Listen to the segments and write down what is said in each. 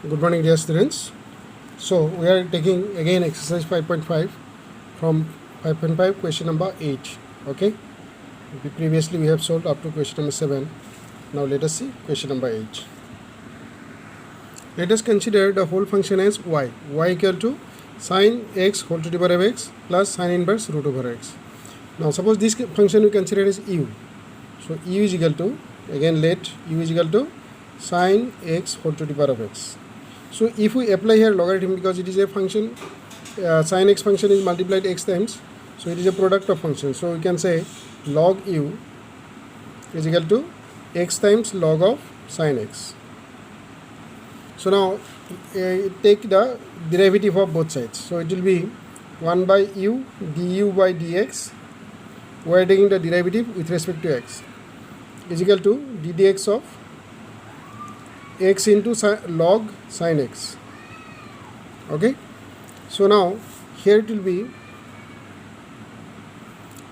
Good morning, dear students. So we are taking again exercise 5.5 from 5.5 question number 8. Okay. Previously we have solved up to question number 7. Now let us see question number 8. Let us consider the whole function as y. Y equal to sine x whole to the power of x plus sine inverse root over x. Now suppose this function we consider as u. So u is equal to, again let u is equal to sine x whole to the power of x. So if we apply here logarithm, because it is a function, sin x function is multiplied x times, so it is a product of functions. So we can say log u is equal to x times log of sin x. So now take the derivative of both sides. So it will be 1 by u du by dx. We are taking the derivative with respect to x is equal to d dx of x into log sin x. Okay, so now here it will be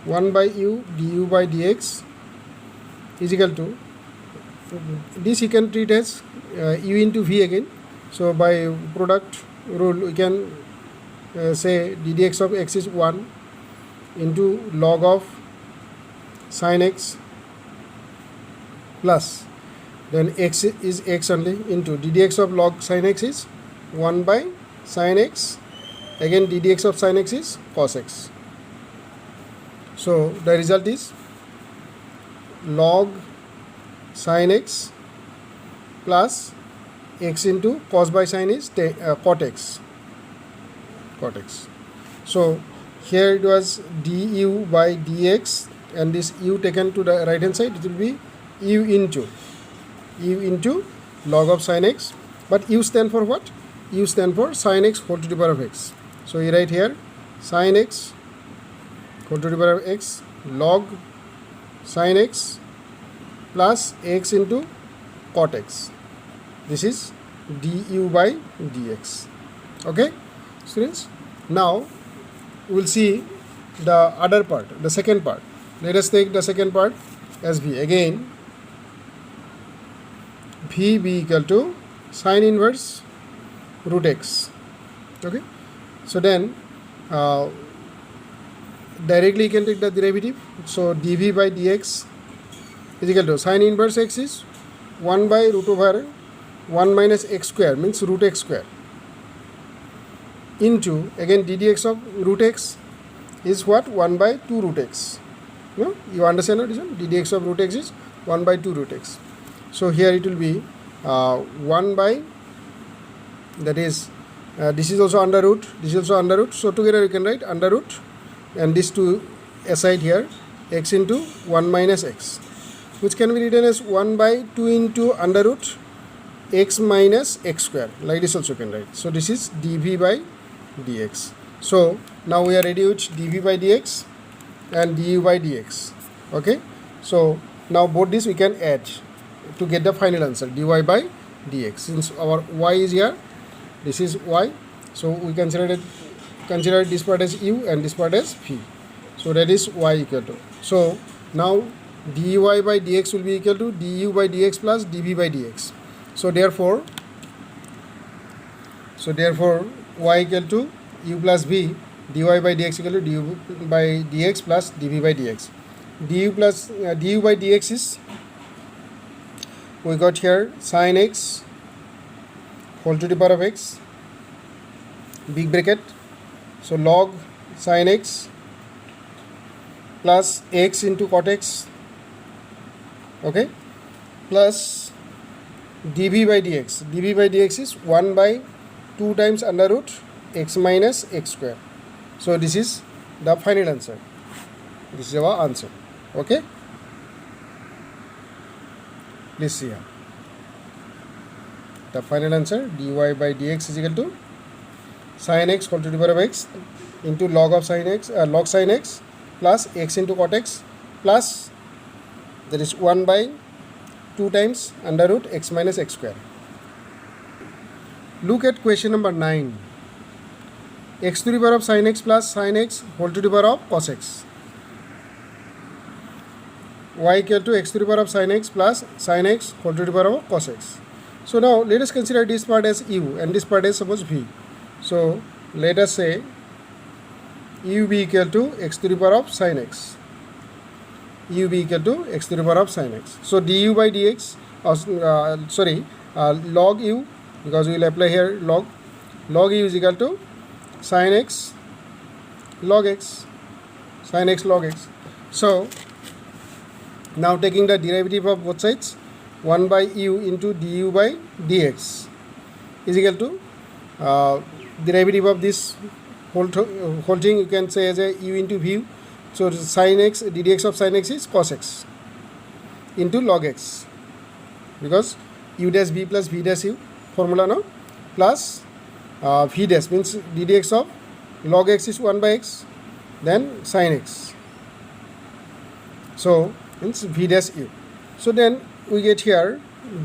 1 by u du by dx is equal to, this you can treat as u into v again. So by product rule we can say d dx of x is 1 into log of sin x plus, then x is x only, into d dx of log sin x is 1 by sin x, again d dx of sin x is cos x. So the result is log sin x plus x into cos by sin is cot x. So here it was du by dx, and this u taken to the right hand side, it will be u into log of sin x, but u stand for what? U stand for sin x whole to the power of x. So you write here sin x whole to the power of x log sin x plus x into cot x. This is du by dx. Okay, students. Now we will see the other part, the second part. Let us take the second part as v. Again v be equal to sine inverse root x. Okay, so then directly you can take the derivative. So dv by dx is equal to sine inverse x is 1 by root over 1 minus x square, means root x square, into, again d dx of root x is what? 1 by 2 root x. No, you understand what is it? d dx of root x is 1 by 2 root x. So here it will be 1 by, that is this is also under root, this is also under root. So together you can write under root, and this two aside here, x into 1 minus x, which can be written as 1 by 2 into under root x minus x square. Like this also you can write. So this is dv by dx. So now we are ready with dv by dx and du by dx. Okay, so now both this we can add to get the final answer, dy by dx. Since our y is here, this is y, so we consider this part as u and this part as v. So that is y equal to, so now dy by dx will be equal to du by dx plus dv by dx. So therefore y equal to u plus v, dy by dx equal to du by dx plus dv by dx. Du by dx is, we got here sin x whole to the power of x, big bracket, so log sin x plus x into cot x, okay, plus dv by dx is 1 by 2 times under root x minus x square. So this is the final answer. This is our answer. Okay, please see here. The final answer, dy by dx is equal to sin x whole to the power of x into log of sin x, log sin x plus x into cot x, plus that is 1 by 2 times under root x minus x square. Look at question number 9. X to the power of sin x plus sin x whole to the power of cos x. Y equal to x to the power of sin x plus sin x whole to the power of cos x. So now let us consider this part as u and this part as suppose v. So let us say u be equal to x to the power of sin x. U be equal to x to the power of sin x. So du by dx, log u, because we will apply here log u is equal to sin x log x, sin x log x. So now taking the derivative of both sides, 1 by u into du by dx is equal to derivative of this whole thing you can say as a u into v. So sin x, ddx of sin x is cos x into log x, because u dash v plus v dash u formula now, plus v dash means ddx of log x is 1 by x, then sin x. So means v dash u. So then we get here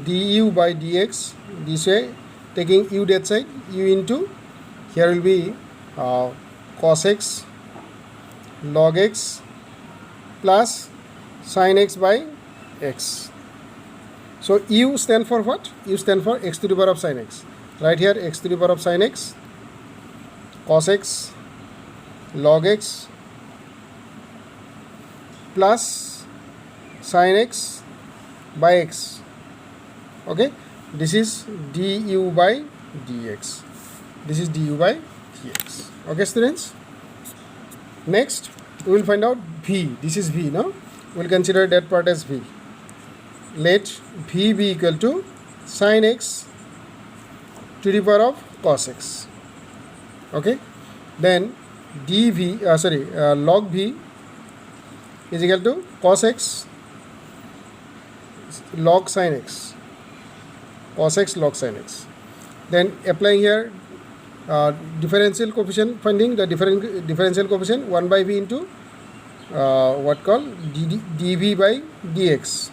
du by dx this way, taking u that side, u into here will be cos x log x plus sin x by x. So u stand for what? U stand for x to the power of sin x. Right here x to the power of sin x, cos x log x plus sin x by x. Okay, this is du by dx. This is du by dx. Okay, students. Next, we will find out v. This is v, no? We will consider that part as v. Let v be equal to sin x to the power of cos x. Okay, then log v is equal to cos x log sin x, cos x log sin x. Then applying here differential coefficient, finding the differential coefficient 1 by v into dv by dx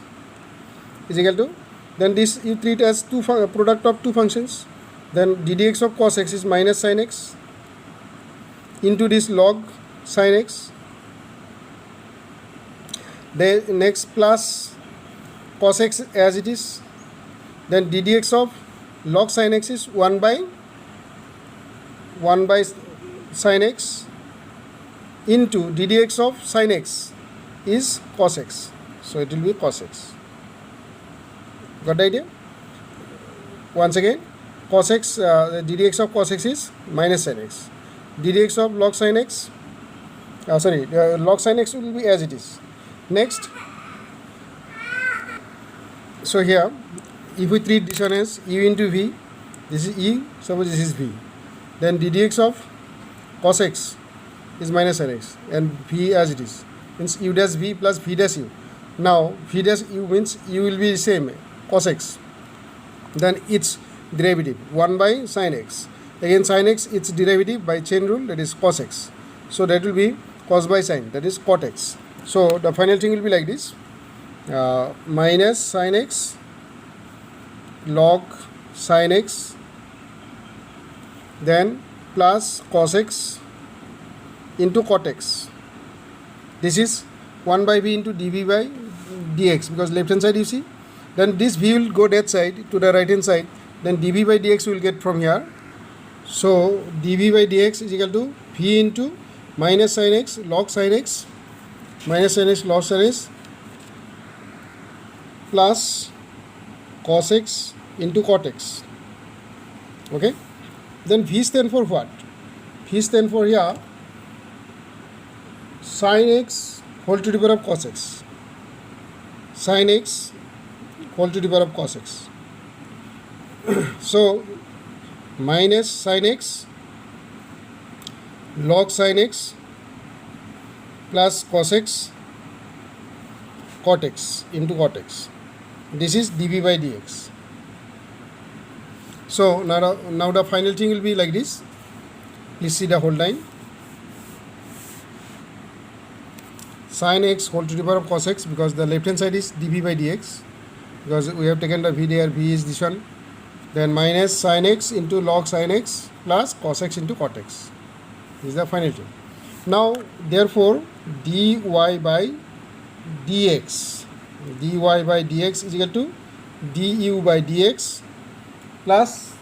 is equal to, then this you treat as product of two functions, then ddx of cos x is minus sin x into this log sin x, then next plus cos x as it is, then ddx of log sin x is 1 by sin x into ddx of sin x is cos x. So it will be cos x. Got the idea? Once again, cos x, ddx of cos x is minus sin x. ddx of log sin x, log sin x will be as it is. Next, so here, if we treat this one as u into v, this is e, suppose this is v, then ddx of cos x is minus sin x and v as it is, means u dash v plus v dash u. Now v dash u means u will be the same, cos x, then its derivative 1 by sin x, again sin x its derivative by chain rule, that is cos x. So that will be cos by sin, that is cot x. So the final thing will be like this, minus sin x log sin x, then plus cos x into cot x. This is 1 by v into dv by dx, because left hand side you see, then this v will go that side to the right hand side, then dv by dx will get from here. So dv by dx is equal to v into minus sin x log sin x minus sin x log sin x plus cos x into cot x. Okay, then v stand for what? V stand for here sin x whole to the power of cos x, sin x whole to the power of cos x. So minus sin x log sin x plus cos x cot x into cot x. This is dv by dx. So now the final thing will be like this. Please see the whole line. Sin x whole to the power of cos x, because the left hand side is dv by dx, because we have taken the v there, v is this one, then minus sin x into log sin x plus cos x into cot x. This is the final thing. Now therefore dy by dx is equal to du by dx plus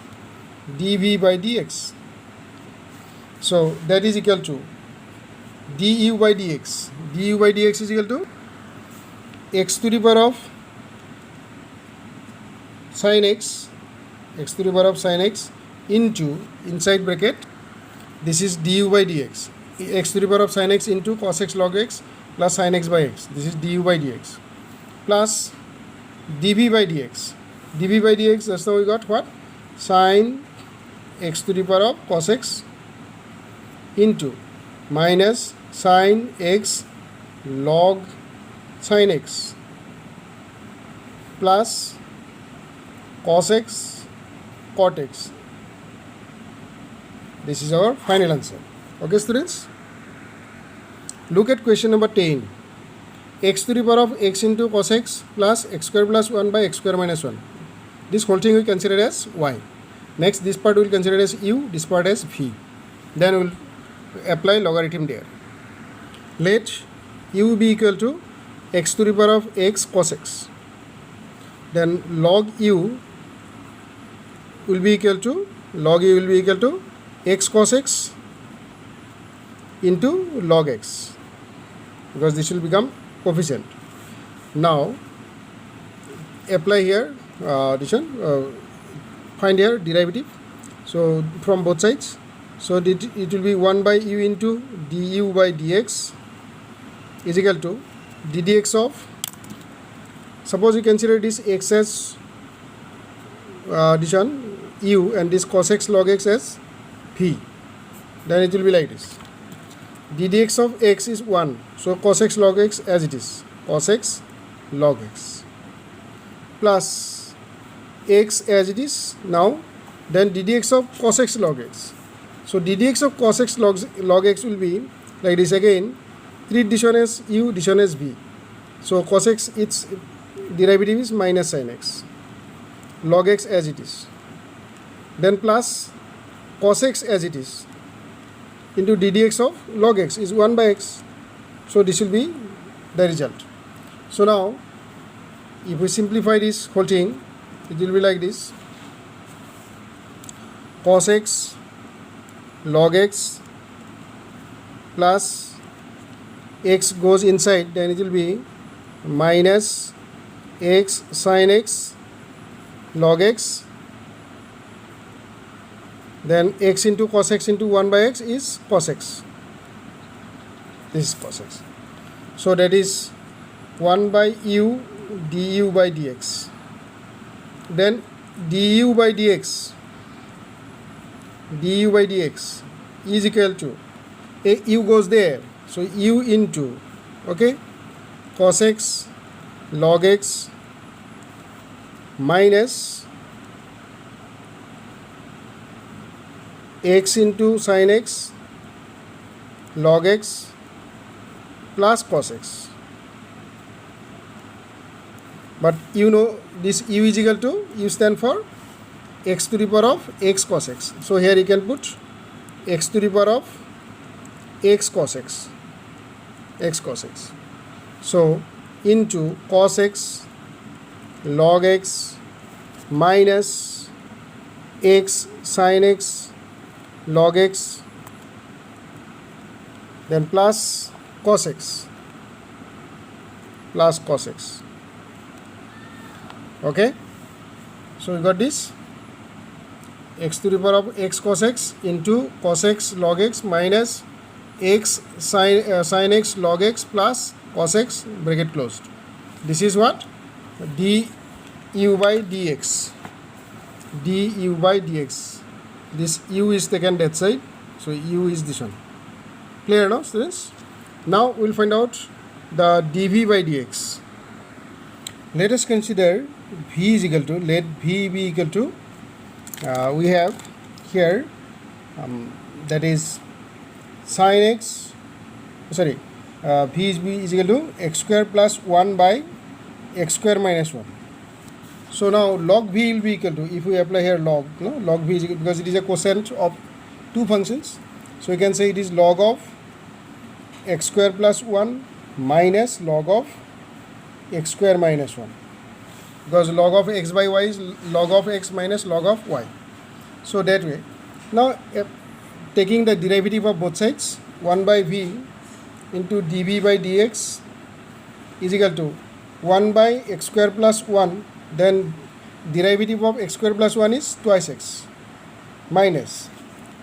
dv by dx. So that is equal to du by dx. Du by dx is equal to x to the power of sin x, x to the power of sin x into, inside bracket, this is du by dx, x to the power of sin x into cos x log x plus sin x by x, this is du by dx, plus dv by dx. dv by dx, that's how we got what? Sin x to the power of cos x into minus sin x log sin x plus cos x cot x. This is our final answer. Okay, students? Look at question number 10. X to the power of x into cos x plus x square plus 1 by x square minus 1. This whole thing we consider as y. Next, this part we will consider as u, this part as v. Then we will apply logarithm there. Let u be equal to x to the power of x cos x. Then log u will be equal to, log u will be equal to x cos x into log x, because this will become coefficient. Now apply here addition, find here derivative, so from both sides. So it will be 1 by u into du by dx is equal to ddx of, suppose you consider this x as addition u and this cos x log x as v, then it will be like this. ddx of x is 1, so cos x log x as it is, cos x log x, plus x as it is now, then ddx of cos x log x. So ddx of cos x log x will be like this again, treat this one as u, this one as v. So cos x, its derivative is minus sin x, log x as it is, then plus cos x as it is into ddx of log x is 1 by x. So this will be the result. So now if we simplify this whole thing, it will be like this: cos x log x plus x goes inside, then it will be minus x sin x log x, then x into cos x into 1 by x is cos x, this is cos x. So that is 1 by u du by dx, then du by dx is equal to, u goes there, so u into, okay, cos x log x minus x into sin x log x plus cos x. But you know this u is equal to, u stand for x to the power of x cos x. So here you can put x to the power of x cos x, x cos x. So into cos x log x minus x sin x log x, then plus cos x, plus cos x. Okay, so we got this x to the power of x cos x into cos x log x minus x sin x log x plus cos x bracket closed. This is what? du by dx, du by dx. This u is taken that side, so u is this one. Clear now, students? Now we will find out the dv by dx. Let us consider v is equal to, let v be equal to, we have here that is sin x, sorry, v is equal to x square plus 1 by x square minus 1. So now log v will be equal to, if we apply here log, no, log v is equal, because it is a quotient of two functions, so we can say it is log of x square plus 1 minus log of x square minus 1. because log of x by y is log of x minus log of y. So that way. Now taking the derivative of both sides, 1 by v into dv by dx is equal to 1 by x square plus 1, then derivative of x square plus 1 is twice x, minus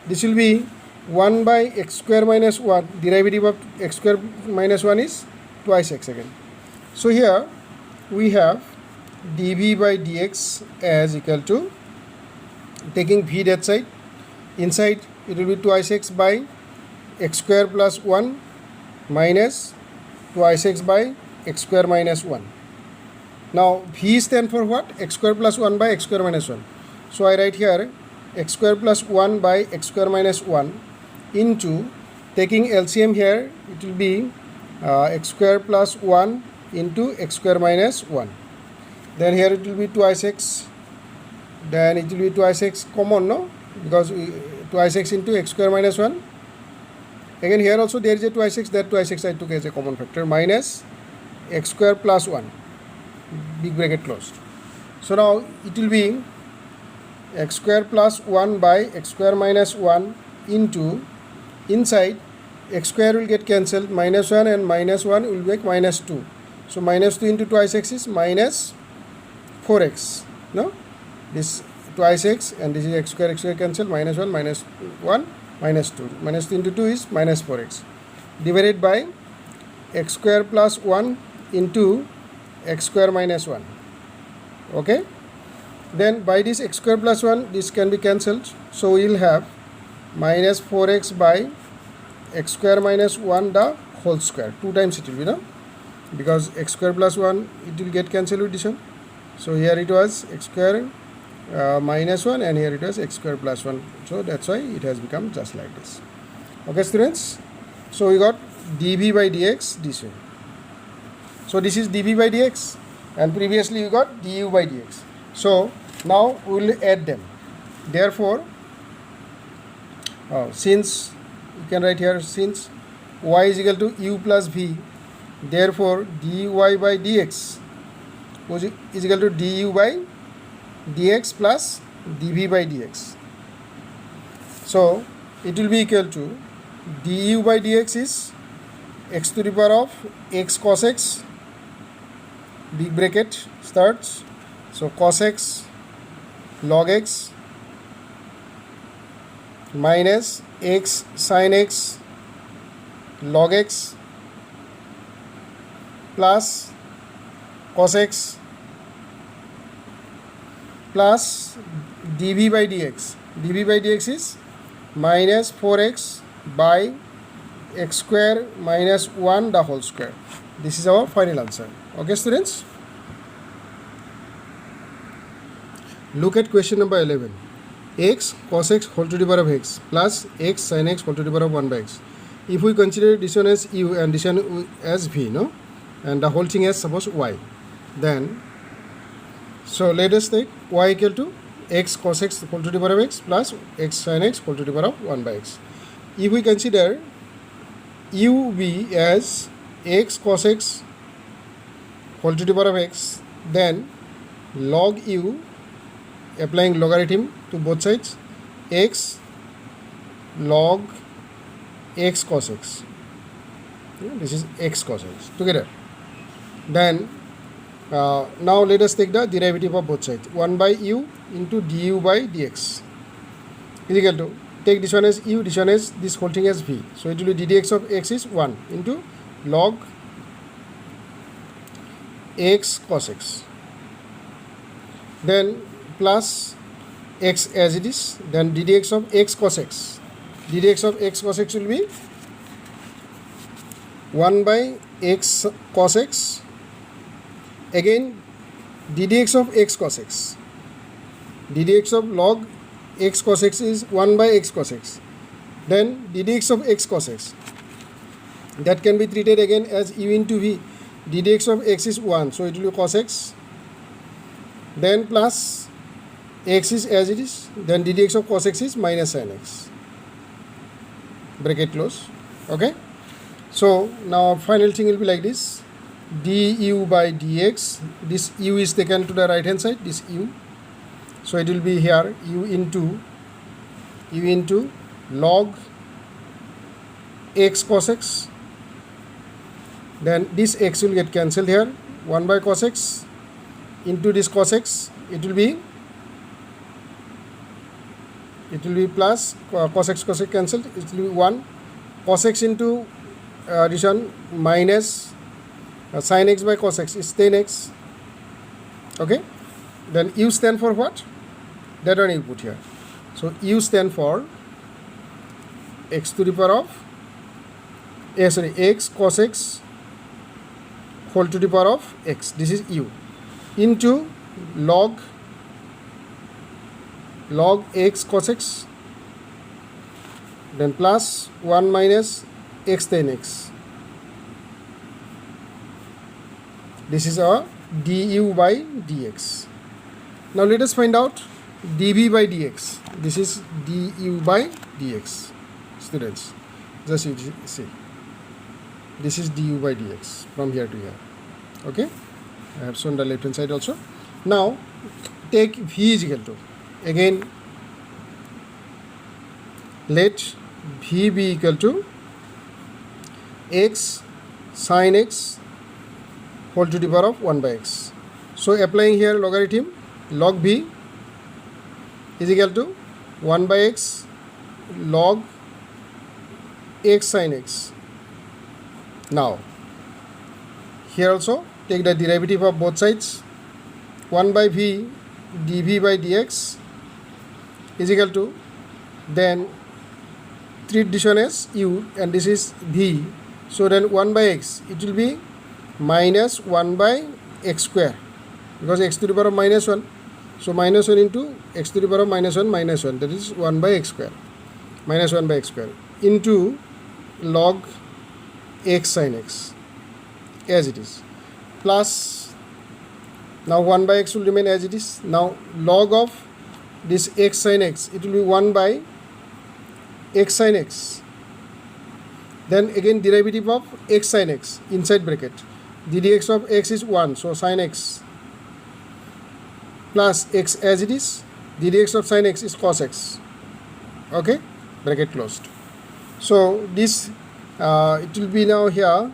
this will be 1 by x square minus 1, derivative of x square minus 1 is twice x again. So here we have dv by dx as equal to, taking v that side, inside it will be twice x by x square plus 1 minus twice x by x square minus 1. Now v stand for what? X square plus 1 by x square minus 1. So I write here x square plus 1 by x square minus 1 into, taking LCM here, it will be x square plus 1 into x square minus 1. Then here it will be twice x, then it will be twice x common, no? Because twice x into x square minus 1. Again here also there is a twice x, that twice x I took as a common factor, minus x square plus 1, big bracket closed. So now it will be x square plus 1 by x square minus 1 into, inside x square will get cancelled, minus 1 and minus 1 will make minus 2. So minus 2 into twice x is minus 4x, no? This twice x and this is x square cancel, minus 1 minus 1 minus 2, minus 2 into 2 is minus 4x, divided by x square plus 1 into x square minus 1. Okay, then by this x square plus 1 this can be cancelled, so we will have minus 4x by x square minus 1 the whole square, 2 times it will be, no? Because x square plus 1 it will get cancelled with this one. So here it was x square minus 1 and here it was x square plus 1. So that's why it has become just like this. Okay students, so we got dv by dx this way. So this is dv by dx and previously we got du by dx. So now we will add them. Therefore, since you can write here, since y is equal to u plus v, therefore dy by dx is equal to du by dx plus dv by dx. So it will be equal to du by dx is x to the power of x cos x, big bracket starts, so cos x log x minus x sin x log x plus cos x plus dv by dx. dv by dx is minus 4x by x square minus 1 the whole square. This is our final answer. Okay students, look at question number 11. X cos x whole to the power of x plus x sin x whole to the power of 1 by x. If we consider this one as u and this one as v, no, and the whole thing as suppose y, then so let us take y equal to x cos x whole to the power of x plus x sin x whole to the power of 1 by x. If we consider uv as x cos x whole to the power of x, then log u, applying logarithm to both sides, x log x cos x. This is x cos x together. Then now let us take the derivative of both sides. 1 by u into du by dx is equal to, take this one as u, this one as, this whole thing as v. So it will be ddx of x is 1 into log x cos x. Then plus x as it is, then ddx of x cos x. ddx of x cos x will be 1 by x cos x, again ddx of x cos x. ddx of log x cos x is 1 by x cos x. Then ddx of x cos x, that can be treated again as u into v. ddx of x is 1, so it will be cos x. Then plus x is as it is, then ddx of cos x is minus sin x, bracket close. Okay, so now final thing will be like this. du by dx. This u is taken to the right hand side, this u. So it will be here u into log x cos x. Then this x will get cancelled here, 1 by cos x into this cos x, it will be plus cos x cancelled, it will be 1 cos x into this one minus sin x by cos x is tan x. Okay, then u stand for what? That one you put here. So u stand for x to the power of x cos x whole to the power of x. This is u into log x cos x, then plus 1 minus x tan x. This is our du by dx. Now let us find out dv by dx. This is du by dx. Students, just you see, this is du by dx from here to here. Okay, I have shown the left hand side also. Now take v is equal to, again let v be equal to x sin x whole to the power of 1 by x. So applying here logarithm, log v is equal to 1 by x log x sin x. Now here also take the derivative of both sides. 1 by v dv by dx is equal to, then treat this one as u and this is v. So then 1 by x, it will be minus 1 by x square, because x to the power of minus 1. So minus 1 into x to the power of minus 1 minus 1, that is 1 by x square, minus 1 by x square into log x sin x as it is, plus now 1 by x will remain as it is. Now log of this x sin x, it will be 1 by x sin x. Then again derivative of x sin x inside bracket, the dx of x is 1, so sin x plus x as it is, the dx of sin x is cos x. Okay, bracket closed. So this it will be now here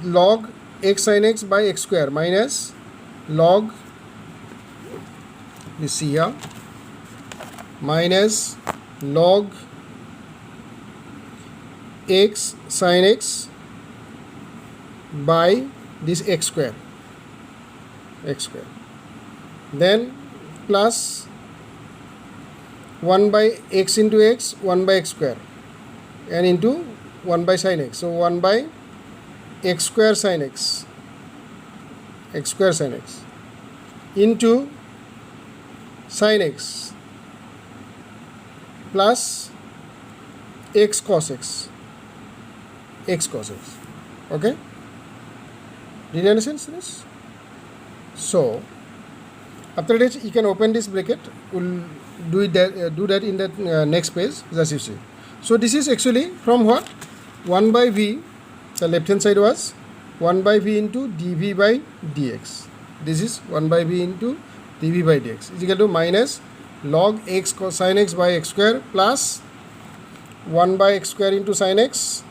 log x sin x by x square minus log, you see here, minus log x sin x by this x square, then plus 1 by x into x, 1 by x square, and into 1 by sin x. So 1 by x square sin x, into sin x plus x cos x. Okay, did you understand this? So after that you can open this bracket. We'll do that in that next page, just you see. So this is actually from what? 1 by v, the left hand side was 1 by v into dv by dx. This is 1 by v into dv by dx is equal to minus log x cos sin x by x square plus 1 by x square into sin x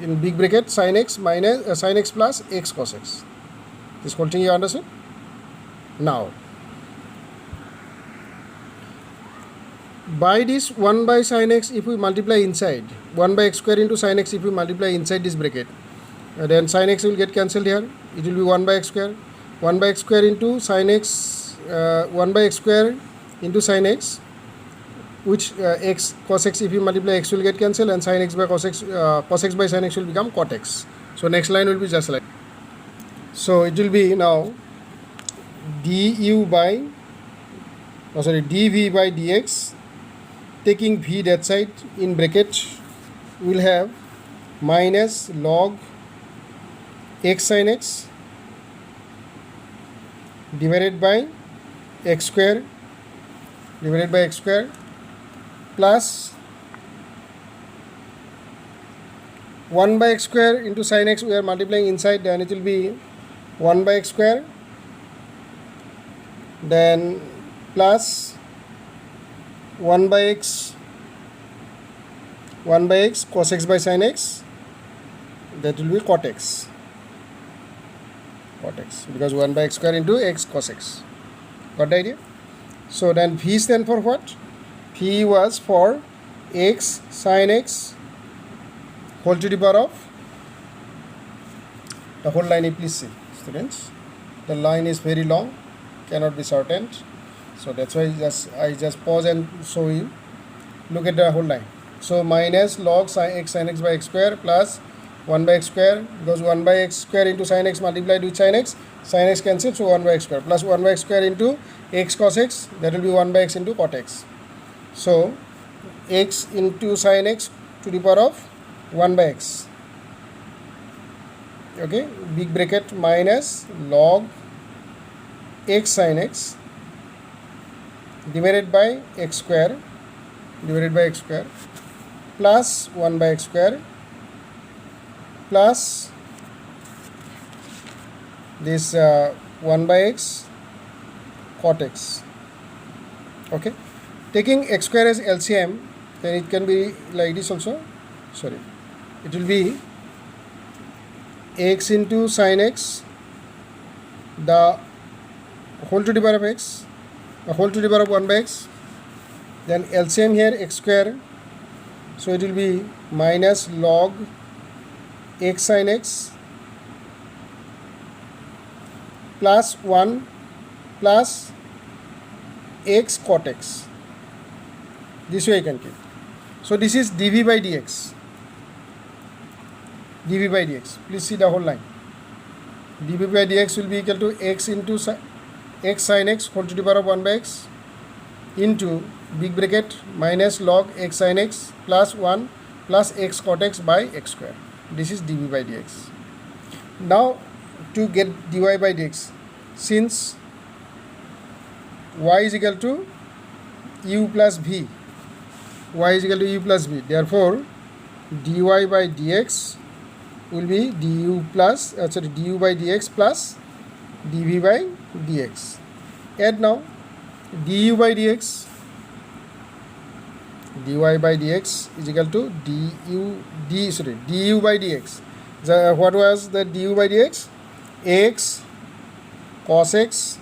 in big bracket sin x minus sin x plus x cos x. This whole thing you understand? Now by this 1 by sin x, if we multiply inside, 1 by x square into sin x, if we multiply inside this bracket, then sin x will get cancelled here. It will be 1 by x square. 1 by x square into sin x, 1 by x square into sin x, which x cos x, if you multiply x will get cancelled, and sin x by cos x by sin x will become cot x. So next line will be just like, so it will be now dv by dx, taking v that side in bracket, will have minus log x sin x divided by x square plus 1 by x square into sin x, we are multiplying inside, then it will be 1 by x square, then plus 1 by x cos x by sin x, that will be cot x, because 1 by x square into x cos x. Got the idea? So then V stand for what? V was for x sin x whole to the power of, the whole line, please see students, the line is very long, cannot be shortened, so that's why I just pause and show you. Look at the whole line. So minus log x sin x by x square plus 1 by x square, because 1 by x square into sin x multiplied with sin x cancels, so 1 by x square plus 1 by x square into x cos x, that will be 1 by x into cot x. So x into sin x to the power of 1 by x, okay, big bracket, minus log x sin x divided by x square plus 1 by x square plus this 1 by x cot x. Okay, taking x square as LCM, then it can be like this also. Sorry, it will be x into sin x, the whole to the power of x, the whole to the power of 1 by x, then LCM here x square, so it will be minus log x sin x plus 1 plus x cot x. This way I can keep. So this is dv by dx. Please see the whole line. dv by dx will be equal to x into x sin x whole to the power of 1 by x into big bracket minus log x sin x plus 1 plus x cot x by x square. This is dv by dx. Now to get dy by dx, since y is equal to u plus v, therefore dy by dx will be du by dx plus dv by dx. Add now du by dx is equal to du by dx. What was the du by dx? X cos x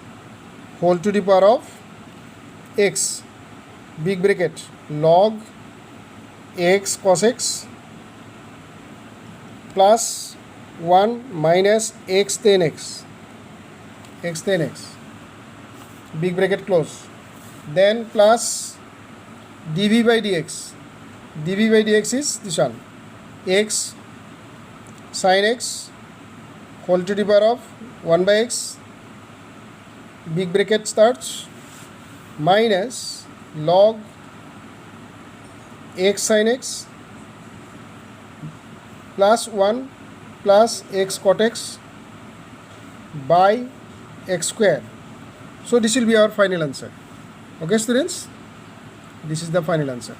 whole to the power of x, big bracket, log x cos x plus 1 minus x tan x, big bracket close, then plus dv by dx. dv by dx is this one, x sin x whole to the power of 1 by x, big bracket starts, minus log x sin x plus 1 plus x cot x by x square. So this will be our final answer. Okay students, this is the final answer.